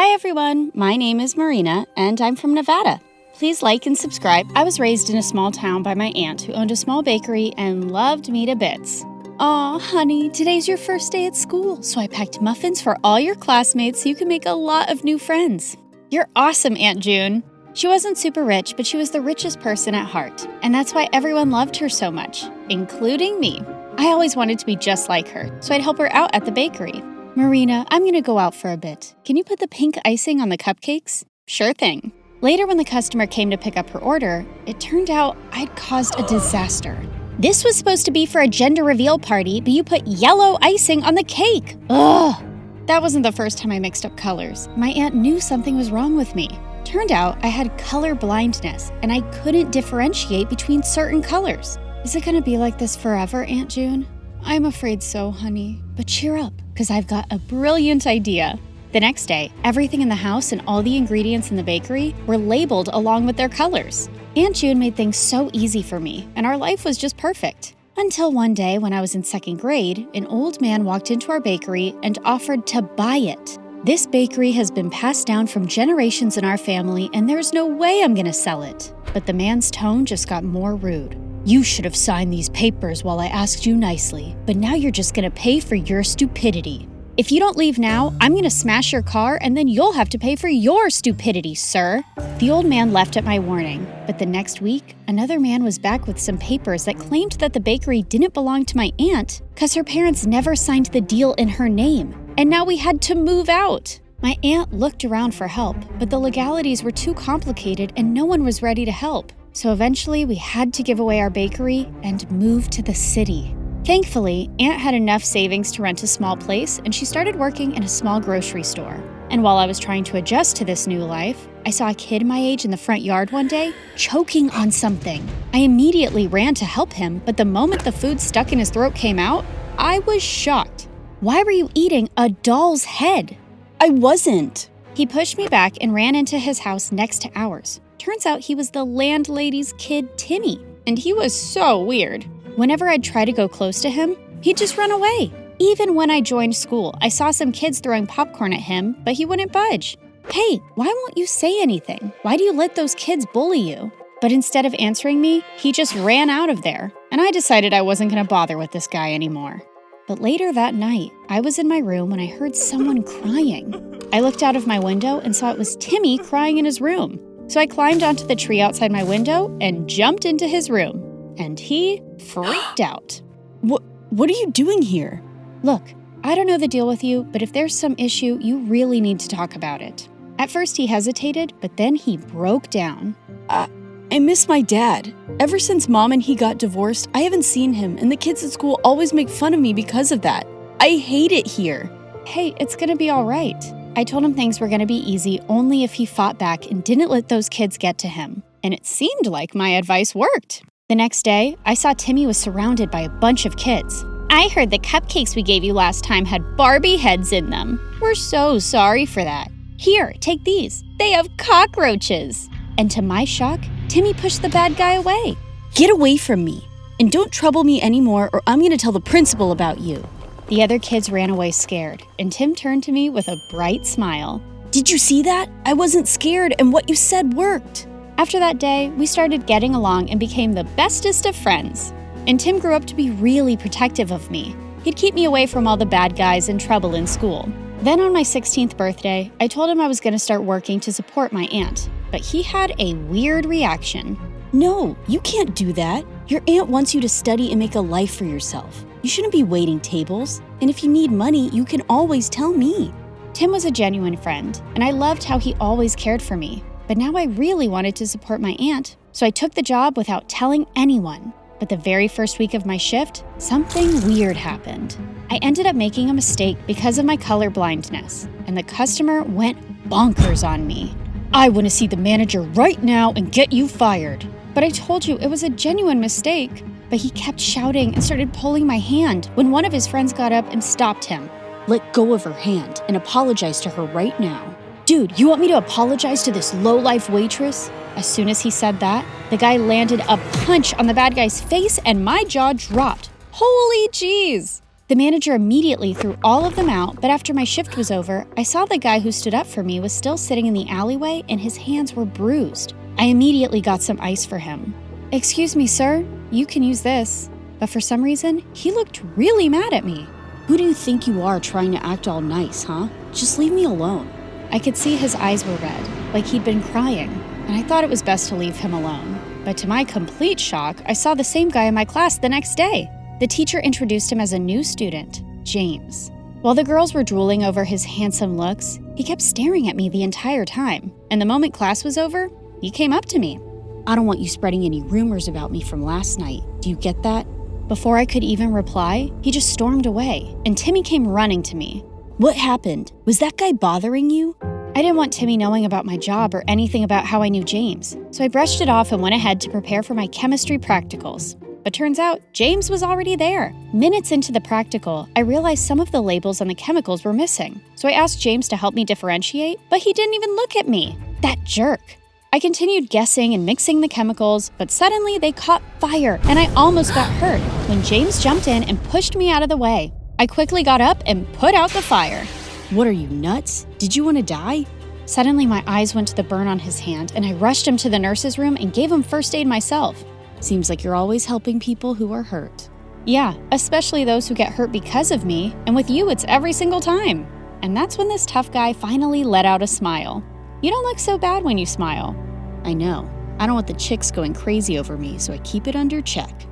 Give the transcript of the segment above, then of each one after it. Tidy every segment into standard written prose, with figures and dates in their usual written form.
Hi everyone, my name is Marina and I'm from Nevada. Please like and subscribe. I was raised in a small town by my aunt who owned a small bakery and loved me to bits. Aw, honey, today's your first day at school, so I packed muffins for all your classmates so you can make a lot of new friends. You're awesome, Aunt June. She wasn't super rich, but she was the richest person at heart, and that's why everyone loved her so much, including me. I always wanted to be just like her, so I'd help her out at the bakery. Marina, I'm gonna go out for a bit. Can you put the pink icing on the cupcakes? Sure thing. Later, when the customer came to pick up her order, it turned out I'd caused a disaster. This was supposed to be for a gender reveal party, but you put yellow icing on the cake. Ugh! That wasn't the first time I mixed up colors. My aunt knew something was wrong with me. Turned out I had color blindness, and I couldn't differentiate between certain colors. Is it gonna be like this forever, Aunt June? I'm afraid so, honey. But cheer up, because I've got a brilliant idea. The next day, everything in the house and all the ingredients in the bakery were labeled along with their colors. Aunt June made things so easy for me, and our life was just perfect. Until one day when I was in second grade, an old man walked into our bakery and offered to buy it. This bakery has been passed down from generations in our family, and there's no way I'm gonna sell it. But the man's tone just got more rude. You should have signed these papers while I asked you nicely, but now you're just gonna pay for your stupidity. If you don't leave now, I'm gonna smash your car and then you'll have to pay for your stupidity, sir. The old man left at my warning, but the next week, another man was back with some papers that claimed that the bakery didn't belong to my aunt because her parents never signed the deal in her name, and now we had to move out. My aunt looked around for help, but the legalities were too complicated and no one was ready to help. So eventually we had to give away our bakery and move to the city. Thankfully, Aunt had enough savings to rent a small place, and she started working in a small grocery store. And while I was trying to adjust to this new life, I saw a kid my age in the front yard one day, choking on something. I immediately ran to help him, but the moment the food stuck in his throat came out, I was shocked. Why were you eating a doll's head? I wasn't. He pushed me back and ran into his house next to ours. Turns out he was the landlady's kid, Timmy, and he was so weird. Whenever I'd try to go close to him, he'd just run away. Even when I joined school, I saw some kids throwing popcorn at him, but he wouldn't budge. Hey, why won't you say anything? Why do you let those kids bully you? But instead of answering me, he just ran out of there, and I decided I wasn't going to bother with this guy anymore. But later that night, I was in my room when I heard someone crying. I looked out of my window and saw it was Timmy crying in his room. So I climbed onto the tree outside my window and jumped into his room. And he freaked out. What are you doing here? Look, I don't know the deal with you, but if there's some issue, you really need to talk about it. At first he hesitated, but then he broke down. I miss my dad. Ever since Mom and he got divorced, I haven't seen him, and the kids at school always make fun of me because of that. I hate it here. Hey, it's gonna be all right. I told him things were gonna be easy only if he fought back and didn't let those kids get to him. And it seemed like my advice worked. The next day, I saw Timmy was surrounded by a bunch of kids. I heard the cupcakes we gave you last time had Barbie heads in them. We're so sorry for that. Here, take these. They have cockroaches. And to my shock, Timmy pushed the bad guy away. Get away from me. And don't trouble me anymore or I'm gonna tell the principal about you. The other kids ran away scared, and Tim turned to me with a bright smile. Did you see that? I wasn't scared and what you said worked. After that day, we started getting along and became the bestest of friends. And Tim grew up to be really protective of me. He'd keep me away from all the bad guys and trouble in school. Then on my 16th birthday, I told him I was going to start working to support my aunt. But he had a weird reaction. No, you can't do that. Your aunt wants you to study and make a life for yourself. You shouldn't be waiting tables. And if you need money, you can always tell me. Tim was a genuine friend, and I loved how he always cared for me. But now I really wanted to support my aunt, so I took the job without telling anyone. But the very first week of my shift, something weird happened. I ended up making a mistake because of my color blindness, and the customer went bonkers on me. I want to see the manager right now and get you fired. But I told you it was a genuine mistake. But he kept shouting and started pulling my hand when one of his friends got up and stopped him. Let go of her hand and apologize to her right now. Dude, you want me to apologize to this low-life waitress? As soon as he said that, the guy landed a punch on the bad guy's face and my jaw dropped. Holy jeez! The manager immediately threw all of them out, but after my shift was over, I saw the guy who stood up for me was still sitting in the alleyway and his hands were bruised. I immediately got some ice for him. "Excuse me, sir, you can use this." But for some reason, he looked really mad at me. Who do you think you are trying to act all nice, huh? Just leave me alone. I could see his eyes were red, like he'd been crying, and I thought it was best to leave him alone. But to my complete shock, I saw the same guy in my class the next day. The teacher introduced him as a new student, James. While the girls were drooling over his handsome looks, he kept staring at me the entire time, and the moment class was over, he came up to me. I don't want you spreading any rumors about me from last night. Do you get that? Before I could even reply, he just stormed away, and Timmy came running to me. What happened? Was that guy bothering you? I didn't want Timmy knowing about my job or anything about how I knew James, so I brushed it off and went ahead to prepare for my chemistry practicals. But turns out, James was already there. Minutes into the practical, I realized some of the labels on the chemicals were missing, so I asked James to help me differentiate, but he didn't even look at me. That jerk. I continued guessing and mixing the chemicals, but suddenly they caught fire, and I almost got hurt when James jumped in and pushed me out of the way. I quickly got up and put out the fire. What are you, nuts? Did you want to die? Suddenly, my eyes went to the burn on his hand, and I rushed him to the nurse's room and gave him first aid myself. Seems like you're always helping people who are hurt. Yeah, especially those who get hurt because of me, and with you, it's every single time. And that's when this tough guy finally let out a smile. You don't look so bad when you smile. I know. I don't want the chicks going crazy over me, so I keep it under check.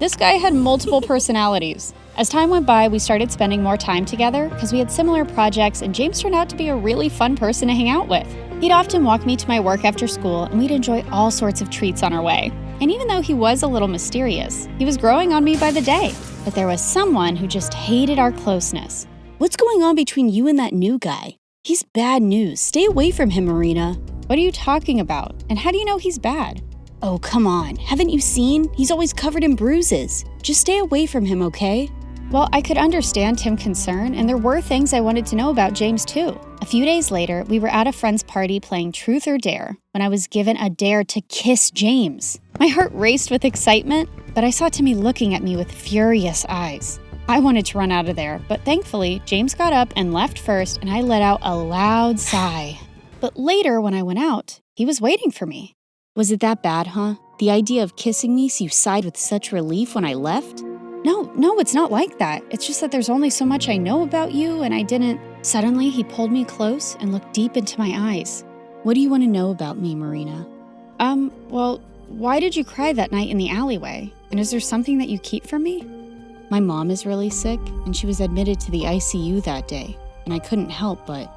This guy had multiple personalities. As time went by, we started spending more time together because we had similar projects, and James turned out to be a really fun person to hang out with. He'd often walk me to my work after school, and we'd enjoy all sorts of treats on our way. And even though he was a little mysterious, he was growing on me by the day. But there was someone who just hated our closeness. What's going on between you and that new guy? He's bad news. Stay away from him, Marina. What are you talking about? And how do you know he's bad? Oh, come on. Haven't you seen? He's always covered in bruises. Just stay away from him, okay? Well, I could understand Tim's concern, and there were things I wanted to know about James too. A few days later, we were at a friend's party playing Truth or Dare when I was given a dare to kiss James. My heart raced with excitement, but I saw Timmy looking at me with furious eyes. I wanted to run out of there, but thankfully, James got up and left first, and I let out a loud sigh. But later, when I went out, he was waiting for me. Was it that bad, huh? The idea of kissing me so you sighed with such relief when I left? No, it's not like that. It's just that there's only so much I know about you, and I didn't. Suddenly, he pulled me close and looked deep into my eyes. What do you want to know about me, Marina? Well, why did you cry that night in the alleyway? And is there something that you keep from me? My mom is really sick, and she was admitted to the ICU that day, and I couldn't help but...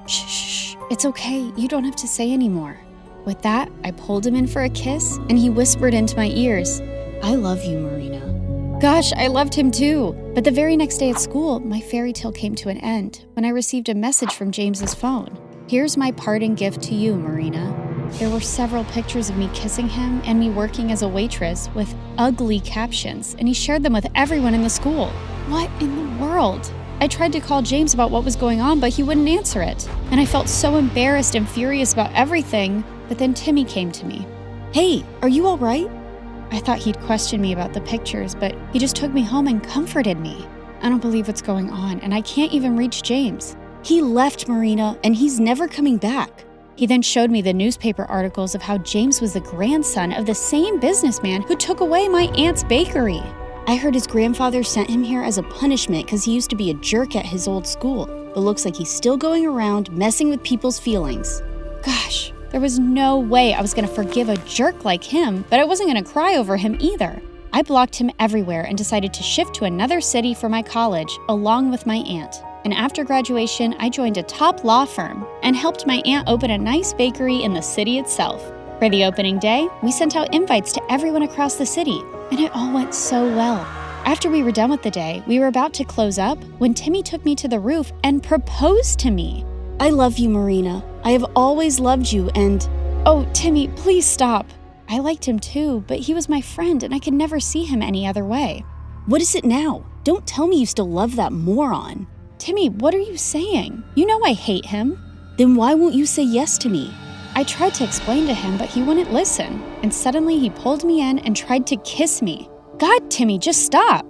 Shh, it's okay. You don't have to say anymore. With that, I pulled him in for a kiss, and he whispered into my ears, I love you, Marina. Gosh, I loved him too. But the very next day at school, my fairy tale came to an end when I received a message from James's phone. Here's my parting gift to you, Marina. There were several pictures of me kissing him and me working as a waitress with ugly captions, and he shared them with everyone in the school. What in the world? I tried to call James about what was going on, but he wouldn't answer it. And I felt so embarrassed and furious about everything, but then Timmy came to me. Hey, are you all right? I thought he'd question me about the pictures, but he just took me home and comforted me. I don't believe what's going on, and I can't even reach James. He left, Marina, and he's never coming back. He then showed me the newspaper articles of how James was the grandson of the same businessman who took away my aunt's bakery. I heard his grandfather sent him here as a punishment because he used to be a jerk at his old school, but looks like he's still going around messing with people's feelings. Gosh, there was no way I was going to forgive a jerk like him, but I wasn't going to cry over him either. I blocked him everywhere and decided to shift to another city for my college, along with my aunt. And after graduation, I joined a top law firm and helped my aunt open a nice bakery in the city itself. For the opening day, we sent out invites to everyone across the city, and it all went so well. After we were done with the day, we were about to close up when Timmy took me to the roof and proposed to me. I love you, Marina. I have always loved you, and... Oh, Timmy, please stop. I liked him too, but he was my friend and I could never see him any other way. What is it now? Don't tell me you still love that moron. Timmy, what are you saying? You know I hate him. Then why won't you say yes to me? I tried to explain to him, but he wouldn't listen. And suddenly he pulled me in and tried to kiss me. God, Timmy, just stop.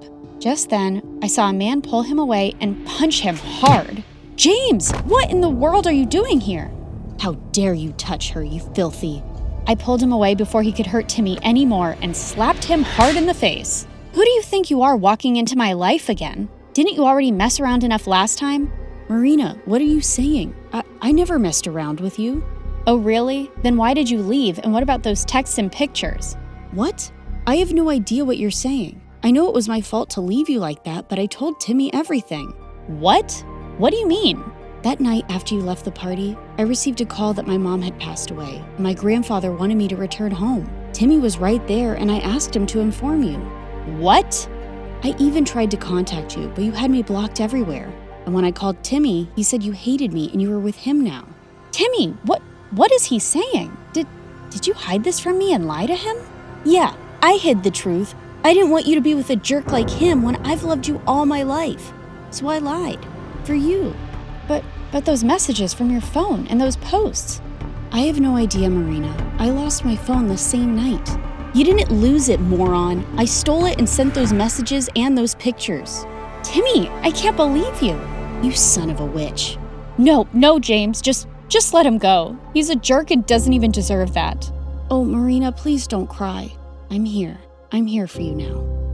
Just then, I saw a man pull him away and punch him hard. James, what in the world are you doing here? How dare you touch her, you filthy. I pulled him away before he could hurt Timmy anymore and slapped him hard in the face. Who do you think you are walking into my life again? Didn't you already mess around enough last time? Marina, what are you saying? I never messed around with you. Oh, really? Then why did you leave, and what about those texts and pictures? What? I have no idea what you're saying. I know it was my fault to leave you like that, but I told Timmy everything. What? What do you mean? That night after you left the party, I received a call that my mom had passed away, and my grandfather wanted me to return home. Timmy was right there, and I asked him to inform you. What? I even tried to contact you, but you had me blocked everywhere. And when I called Timmy, he said you hated me and you were with him now. Timmy, what is he saying? Did you hide this from me and lie to him? Yeah, I hid the truth. I didn't want you to be with a jerk like him when I've loved you all my life. So I lied. For you. But those messages from your phone and those posts. I have no idea, Marina. I lost my phone the same night. You didn't lose it, moron. I stole it and sent those messages and those pictures. Timmy, I can't believe you. You son of a witch. No, James, just let him go. He's a jerk and doesn't even deserve that. Oh, Marina, please don't cry. I'm here. I'm here for you now.